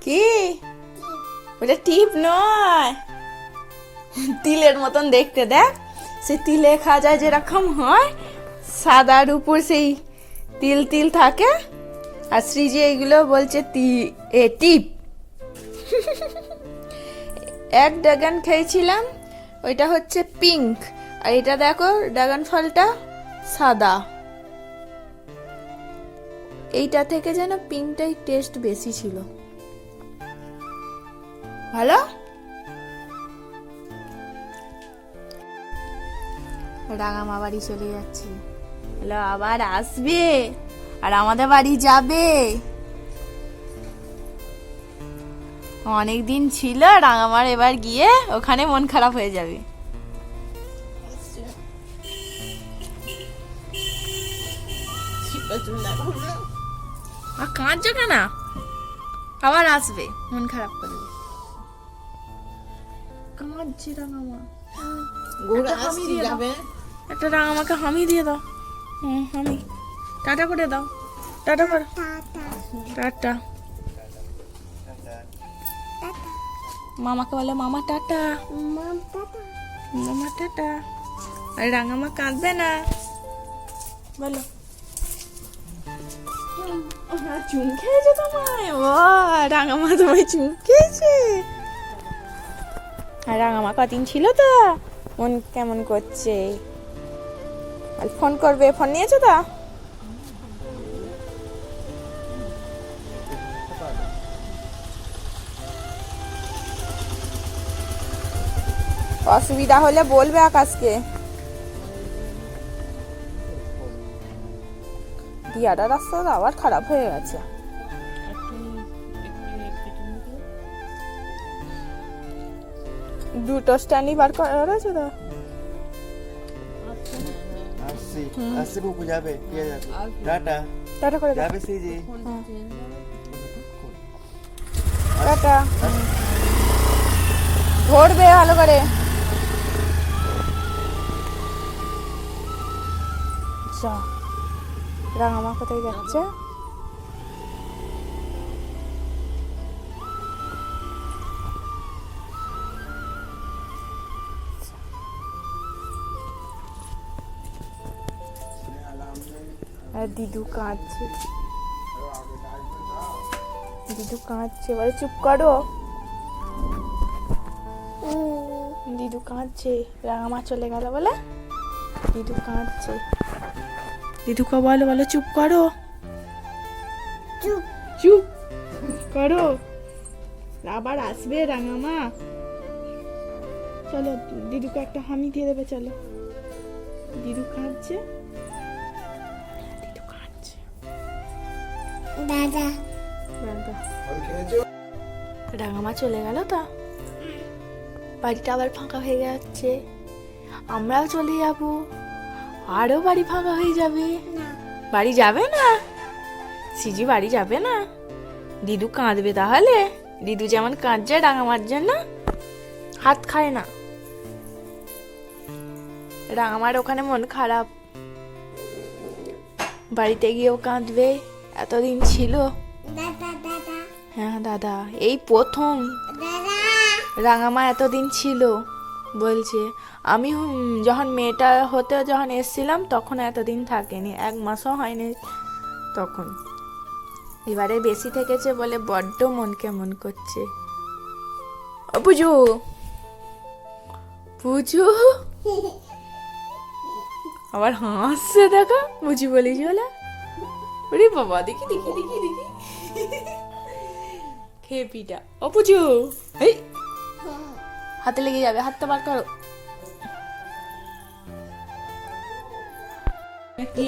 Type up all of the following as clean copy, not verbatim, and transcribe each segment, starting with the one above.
কি ওটা টিপ নয়, তিলের মতন দেখতে, দেখ সে তিলে খাজা যেরকম হয় সাদার উপর সেই তিল তিল থাকে, আর শ্রীজি এইগুলো বলছে টিপ। এক ড্রাগন খেয়েছিলাম, ওইটা হচ্ছে পিঙ্ক, আর এটা দেখো ড্রাগন ফলটা সাদা। এইটা থেকে যেন পিঙ্কটাই টেস্ট বেশি ছিল। ভালো। রাঙামা বাড়ি চলে যাচ্ছে, বলো আবার আসবে আর আমাদের বাড়ি যাবে। অনেক দিন ছিল রাঙামার, এবার গিয়ে ওখানে মন খারাপ হয়ে যাবে। আর কাঁদছো কেন? আবার আসবে, মন খারাপ করবে। কাঁদছে রাঙামা। একটা রাঙামাকে হামি দিয়ে দাও। হামি টাটা করে দাও, টাটা করো, টাটা। মামাকে বলো মামা টাটা, মামা টাটা। আর রাঙামা কাঁদবে না, বলো। চুম খেয়েছে তোমায়? ও রাঙামা তোমায় চুম খেয়েছে। আর রাঙামা কদিন ছিল তো, মন কেমন করছে। আর ফোন করবে, ফোন নিয়েছো তো? অসুবিধা হলে বলবে আকাশকে। দিয়াটা রাস্তাটা আবার খারাপ হয়ে গেছে। দুটো স্ট্যান্ডই বার করেছে তো। আসছে বুকু যাবে, কে যাবে? টাটা টাটা করে দাও। যাবে সিজি। টাটা। ধরবে ভালো করে। যা, রাঙামা কোথায় যাচ্ছে? আর দিদু কাঁদছে, দিদু কাঁদছে, বলে চুপ করো। দিদু কাঁদছে, রাঙামা চলে গেল বলে দিদু কাঁদছে। দিদুকে বলো, বলো চুপ করো, চুপ চুপ করো, আবার আসবে রাঙামা। চলো দিদুকে একটা হামি দিয়ে দেবে, চলো। দিদু কাঁদছে, দিদু কাঁদছে। দাদা দাদা রাঙামা চলে গেল তো, বাড়িটা আবার ফাঁকা হয়ে যাচ্ছে। আমরাও চলে যাব, আরো বাড়ি ফাঁকা হয়ে যাবে। বাড়ি যাবে না সিজি, বাড়ি যাবে না। দিদু কাঁদবে তাহলে। দিদু যেমন কাঁদছে রাঙামার জন্য, হাত খায় না। রাঙামার ওখানে মন খারাপ, বাড়িতে গিয়েও কাঁদবে। এতদিন ছিল। হ্যাঁ দাদা, এই প্রথম রাঙামা এতদিন ছিল বলছে। আমি যখন মেয়েটা হতে যখন এসছিলাম তখন এতদিন থাকেনি, 1 মাসও হয়নি তখন। এবারে বেশি থেকেছে বলে বড্ড মন কেমন করছে। ও পুজু, পুজু আবার হাসছে, দেখা বুঝি বলি বলে। ওরে বাবা, দেখি দেখি দেখি দেখি খেপিটা। ও পুজু, এই হাতে লেগে যাবে, হাতটা বার করো।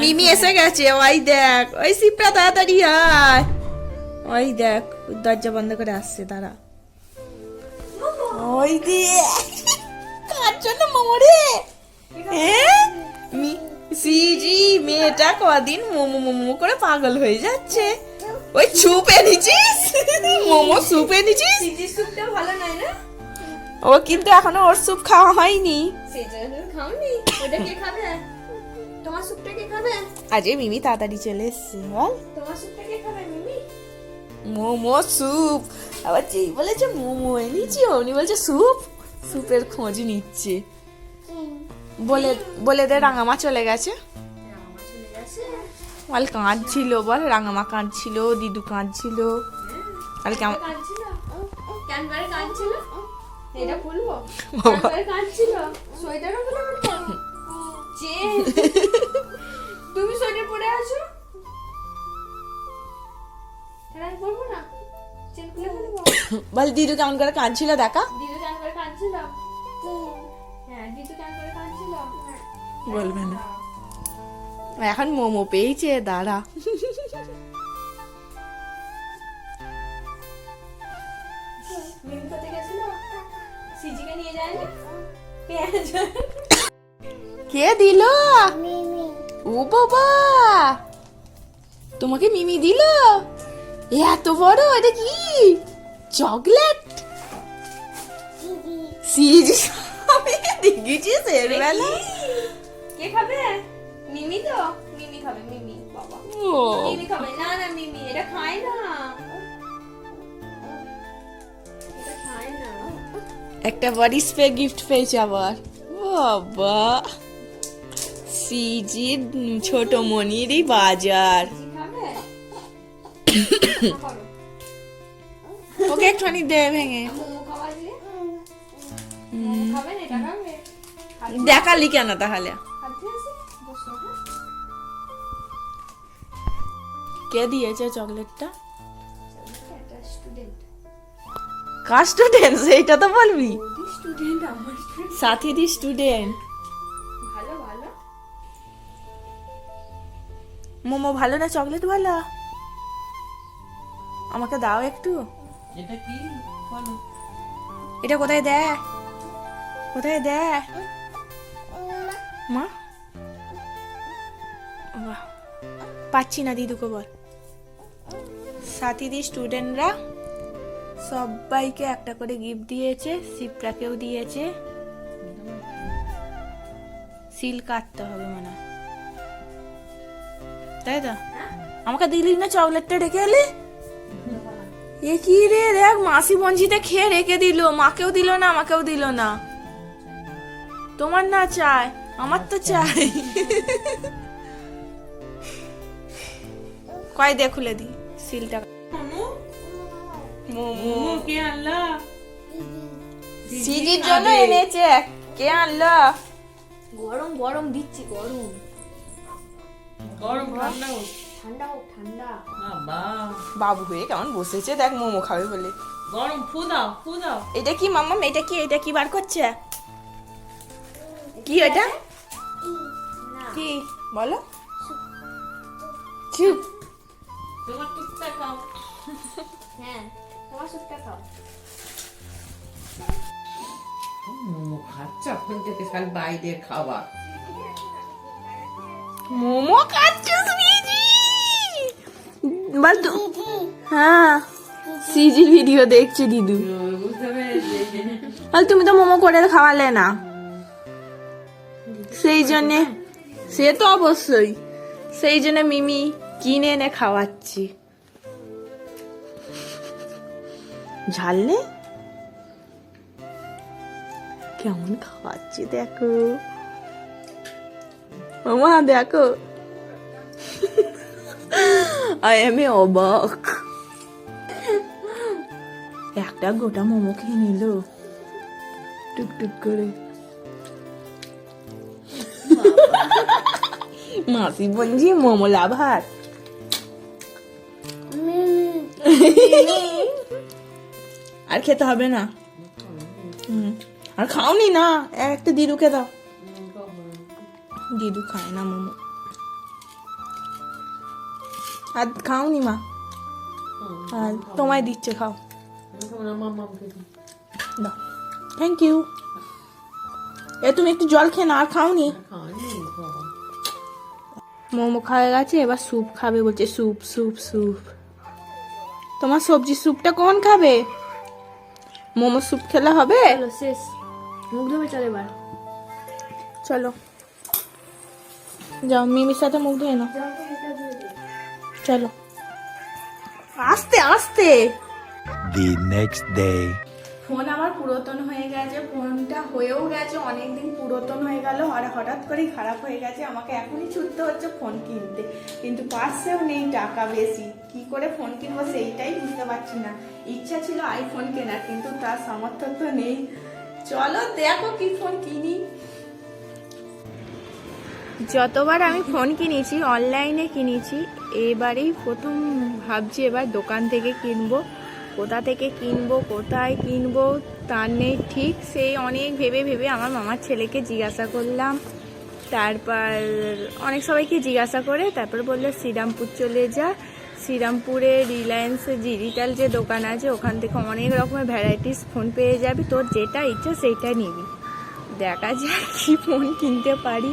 মিমি এসে গেছে, ওই দেখ, ওই সিপটা তাড়াতাড়ি আয়। ওই দেখ দরজা বন্ধ করে আসছে, তারা ওই দিয়ে কার জন্য মরে। সিজি মেয়েটা কদিন মোমো মোমো করে পাগল হয়ে যাচ্ছে। ওই স্যুপ এনেছিস, মোমো স্যুপ এনেছিস। সিজি স্যুপটা ভালো নয় না? ও কিন্তু এখনো ওর স্যুপ খাওয়া হয়নি। সেটা খাওনি, ওটা কে খাবে? তোমার স্যুপটা কে খাবে? আজকে মিমি তাড়াতাড়ি চলে এসছে, বল। তোমার স্যুপটা কে খাবে মিমি? মোমো স্যুপ আবার যেই বলেছে মোমো এনেছি উনি বলছে স্যুপের খোঁজ নিচ্ছে। বলে বলে দে রাঙামা চলে গেছে। রাঙামা চলে গেছে। বল কাঁদছিল, বল রাঙামা কাঁদছিল, দিদু কাঁদছিল। আর কেমন কাঁদছিল? কেন করে কাঁদছিল? এটা বলবো? কেন করে কাঁদছিল? সোয়েটারও খুলে ফেলতো? যে তুমি সোয়েটার পরে আছো? তাহলে আমি বলবো না? চেন খুলে ফেলবো? বল দিদু কেমন করে কাঁদছিল দেখা। দিদু কেন করে কাঁদছিল? হ্যাঁ, দিদু কেন করে কাঁদছিল? বলবে না, এখন মোমো পেয়েছে, দাঁড়া। মিমি কোথায় গেছিল? সিজিকে নিয়ে যায়নি? কে দিল? ও বাবা, তোমাকে মিমি দিল? এত বড়, এটা কি চকলেট? সিজি আমি দেখেছিস এর বেলা? কে খাবে? মিমি তো? মিমি খাবে, মিমি বাবা। ও মিমি খাবে। না না, মিমি এটা খায় না। এটা খায় না। একটা বডি স্প্রে গিফট পেয়েছে আবার। বাবা, সিজির ছোট মনিরই বাজার। সিজি খাবে? করো। ওকে একটুখানি দে ভেঙে। মোমো খাওয়া দিয়ে? মোমো খাবে না, এটা খাবে? দেখালি কেন তাহলে? খাচ্ছে আছে? বসো, হ্যাঁ? কে দিয়েছে চকলেটটা? একটা স্টুডেন্ট। কার স্টুডেন্ট সেইটা তো বলবি। ওদি স্টুডেন্ট, আমার স্টুডেন্ট। সাথীদি স্টুডেন্ট। ভালো ভালো। মোমো ভালো না চকলেট ভালো? আমাকে দাও একটু। এটা কি বলো? এটা কোথায় দে, কোথায় দে মা? বাহ, পাচ্ছি না, দিদুকে বল। সাথীদি স্টুডেন্টরা সবাইকে একটা করে গিফট দিয়েছে, শিবটাকেও দিয়েছে। সিল কাটতে হবে মনে হয়, তাই তো? আমাকে দিলি না চকলেটটা, রেখে এলি? এ কি রে, দেখ মাসি বঞ্জিতে খেয়ে রেখে দিল, মাকেও দিল না, আমাকেও দিল না। তোমার না চাই, আমার তো চাই। কয় দে, খুলে দি সিলটা। মোমো কে আনলা? সিজির জন্য এনেছে। কে আনলো? গরম গরম দিচ্ছি, গরম। গরম ঠান্ডা হোক। ঠান্ডা হোক, ঠান্ডা। বাবা, বাবু হয়ে কেমন বসেছে দেখ, মোমো খাবে বলে। গরম ফু দাও, ফু দাও। এটা কি মাম্মাম, এটা কি, এটা কি বার করছে? কি এটা? না, কি বলো? চুপ। তোমার টুকটা খাও। হ্যাঁ, তোমার স্যুপটা খাও। মোমো খাচ্ছে এখন থেকে, খালি বাইরের খাবার। মোমো খাচ্ছে সিজি। বল তো। হ্যাঁ, সিজির ভিডিও দেখছে দিদু। বুঝতে পেরেছি। বল তুমি তো মোমো করে খাওয়ালে না, সেই জন্যে। সে তো অবশ্যই, সেই জন্য মিমি কিনে এনে খাওয়াচ্ছি। ঝাললে কেমন খাওয়াচ্ছি দেখো মামা, দেখো। আমি অবাক, একটা গোটা মোমো খেয়ে নিল টুকটুক করে। মাসি বঞ্জি মোমো লাভার। আর খেতে হবে না। আর খাওনি না, একটা দিদুকে দাও। দিদু খায় না মোমো। আর খাওনি মা? আর তোমায় দিচ্ছে, খাও। দাও, থ্যাংক ইউ। এ তুমি একটু জল খেয়ে না, আর খাওনি? মোমো খাওয়া গেছে, এবার স্যুপ খাবে বলছে। Soup soup soup. তোমার সবজি স্যুপটা কোন খাবে? মোমো স্যুপ খেলে হবে? চলো শেষ, মুখ ধুবে চলে এবার। চলো যাও, মিমির সাথে মুখ ধুয়ে নাও। চলো, আস্তে আস্তে। the next day. ফোন আমার পুরাতন হয়ে গেছে, ফোনটা হয়েও গেছে অনেকদিন পুরাতন হয়ে গেল, আর হঠাৎ করেই খারাপ হয়ে গেছে। আমাকে এখনই ছুটতে হচ্ছে ফোন কিনতে, কিন্তু পার্সেও নেই টাকা বেশি। কি করে ফোন কিনবো সেইটাই বুঝতে পারছি না। ইচ্ছা ছিল আইফোন কেনার, কিন্তু তার সামর্থ্য তো নেই। চলো দেখো কি ফোন কিনি। যতবার আমি ফোন কিনেছি অনলাইনে কিনেছি, এবারেই প্রথম ভাবছি এবার দোকান থেকে কিনবো। কোথা থেকে কিনবো, কোথায় কিনবো তার নেই ঠিক। সেই অনেক ভেবে ভেবে আমার মামার ছেলেকে জিজ্ঞাসা করলাম, তারপর অনেক সবাইকে জিজ্ঞাসা করে তারপর বললো শ্রীরামপুর চলে যা। শ্রীরামপুরে রিলায়েন্স ডিজিটাল যে দোকান আছে ওখান থেকে অনেক রকমের ভ্যারাইটিস ফোন পেয়ে যাবি, তোর যেটা ইচ্ছা সেইটা নিবি। দেখা যায় কি ফোন কিনতে পারি।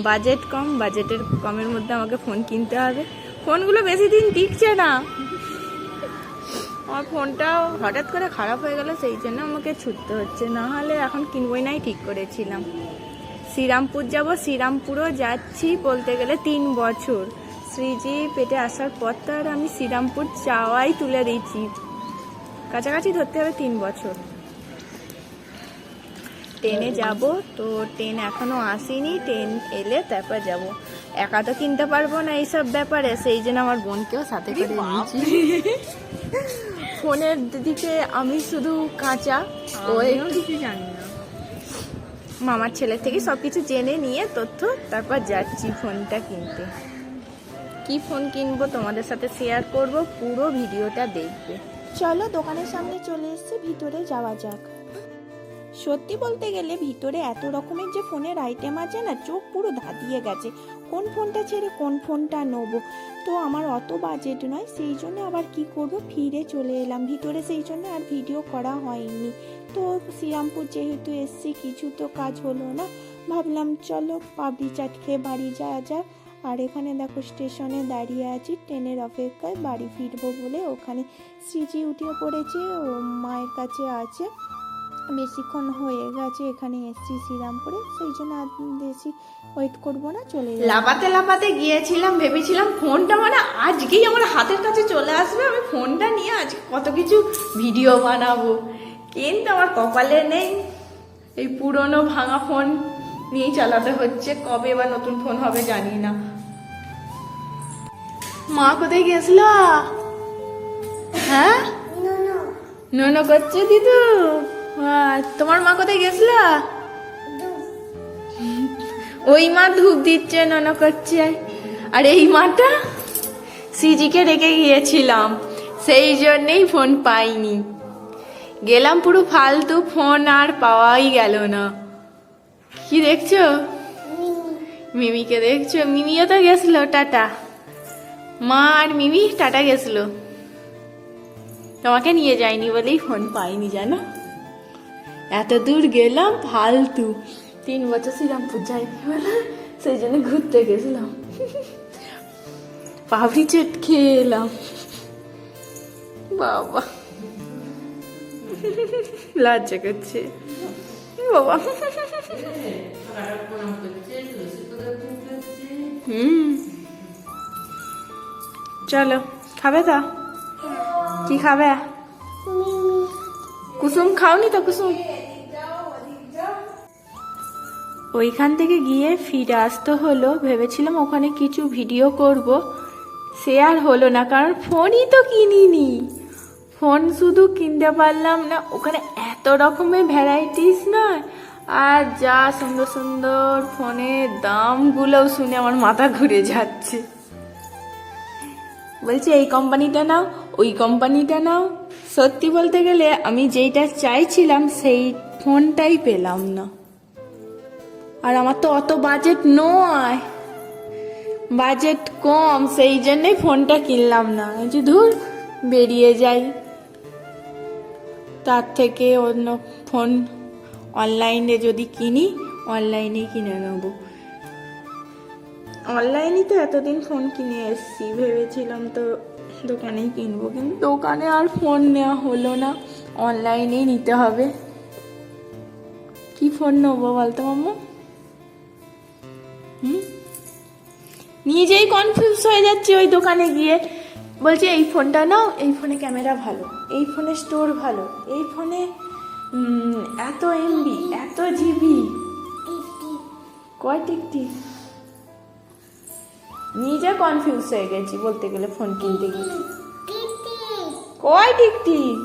বাজেট কম, বাজেটের কমের মধ্যে আমাকে ফোন কিনতে হবে। ফোনগুলো বেশি দিন টিকছে না, আমার ফোনটাও হঠাৎ করে খারাপ হয়ে গেল, সেই জন্য আমাকে ছুটতে হচ্ছে, না হলে এখন কিনবই নাই ঠিক করেছিলাম। শ্রীরামপুর যাব, শ্রীরামপুরও যাচ্ছি বলতে গেলে 3 বছর। শ্রীজি পেটে আসার পর তো আর আমি শ্রীরামপুর যাওয়াই তুলে দিয়েছি, কাছাকাছি ধরতে হবে 3 বছর। ট্রেনে যাব, তো ট্রেন এখনো আসেনি, ট্রেন এলে তারপর যাব। একা তো কিনতে পারবো না এইসব ব্যাপারে, সেই জন্য আমার বোনকেও সাথে করে নিয়েছি। ফোনের দিকে আমি শুধু কাঁচা, ওই কিছু জানি না। মামার ছেলে থেকে সবকিছু জেনে নিয়ে তথ্য তারপর যাচ্ছি ফোনটা কিনতে। কি ফোন কিনবো তোমাদের সাথে শেয়ার করব, পুরো ভিডিওটা দেখবে। চলো দোকানের সামনে চলে এসেছে, ভিতরে যাওয়া যাক। সত্যি বলতে গেলে ভিতরে এত রকমের যে ফোনের আইটেম আছে না, চোখ পুরো ধাঁধিয়ে গেছে। কোন ফোনটা ছেড়ে কোন ফোনটা নেবো, তো আমার অত বাজেট নয়, সেই জন্য আবার কি করব, ফিরে চলে এলাম ভিতরে, সেই জন্য আর ভিডিও করা হয়নি। তো শ্রীরামপুর যেহেতু এসছি, কিছু তো কাজ হলো না, ভাবলাম চলো পাপড়ি চাট খেয়ে বাড়ি যাওয়া যাক। আর এখানে দেখো স্টেশনে দাঁড়িয়ে আছি ট্রেনের অপেক্ষায়, বাড়ি ফিরবো বলে। ওখানে শ্রীজি উঠে পড়েছে, ও মায়ের কাছে আছে, বেশিক্ষণ হয়ে গেছে এখানে এসছি শ্রীরামপুরে, সেই জন্য আর বেশি ওয়েট করবো না, চলে যাবো। লাপাতে লাপাতে গিয়েছিলাম, ভেবেছিলাম ফোনটা মানে আজকেই আমার হাতের কাছে চলে আসবে, আমি ফোনটা নিয়ে আজকে কত কিছু ভিডিও বানাবো, কিন্তু আমার কপালে নেই। এই পুরনো ভাঙা ফোন নিয়েই চালাতে হচ্ছে, কবে এবার নতুন ফোন হবে জানি না। মা কোথায় গেছিল? হ্যাঁ নো করছে দিদু। তোমার মা কোথায় গেছিল? ওই মা ধূপ দিচ্ছে, নন করছে। আর এই মাটা সিজিকে রেখে গিয়েছিলাম, সেই জন্যেই ফোন পাইনি। গেলাম পুরো ফালতু, ফোন আর পাওয়াই গেল না। কি দেখছো? মিমিকে দেখছো? মিমিও তো গেছিল টাটা, মা আর মিমি টাটা গেছিল, তোমাকে নিয়ে যায়নি বলেই ফোন পাইনি জানো। এত দূর গেলাম ফালতু, 3 বছর শ্রীরামপুর যাইনি বলে সেই জন্য ঘুরতে গেছিলাম, পাপড়ি চাট খেয়ে এলাম। বাবা লজ্জা করছে বাবা। চলো খাবে তো? কি খাবে? কুসুম খাওনি তো? কুসুম ওইখান থেকে গিয়ে ফিরে আসতে হলো, ভেবেছিলাম ওখানে কিছু ভিডিও করব, সে আর হলো না, কারণ ফোনই তো কিনিনি। ফোন শুধু কিনতে পারলাম না, ওখানে এত রকমের ভ্যারাইটিস না, আর যা সুন্দর সুন্দর ফোনের দামগুলোও শুনে আমার মাথা ঘুরে যাচ্ছে। বলছে এই কোম্পানিটা নাও, ওই কোম্পানিটা নাও। সত্যি বলতে গেলে আমি যেইটা চাইছিলাম সেই ফোনটাই পেলাম না, আর আমার তো অত বাজেট নয়, বাজেট কম, সেই জন্যই ফোনটা কিনলাম না। যে ধুর বেরিয়ে যাই, তার থেকে অন্য ফোন অনলাইনে যদি কিনি, অনলাইনেই কিনে নেবো। অনলাইনেই তো এতদিন ফোন কিনে এসছি, ভেবেছিলাম তো দোকানেই কিনবো, কিন্তু দোকানে আর ফোন নেওয়া হলো না, অনলাইনেই নিতে হবে। কি ফোন নেবো বলতো মাম্মা? নিজেই কনফিউজ হয়ে যাচ্ছি। ওই দোকানে গিয়ে বলছে এই ফোনটা নাও, এই ফোনে ক্যামেরা ভালো, এই ফোনে স্টোর ভালো, এই ফোনে এত এমবি, এত জিবি। কয় টিকটিক, নিজে কনফিউজ হয়ে গেছি বলতে গেলে ফোন কিনতে গিয়ে। কয় টিকটিক?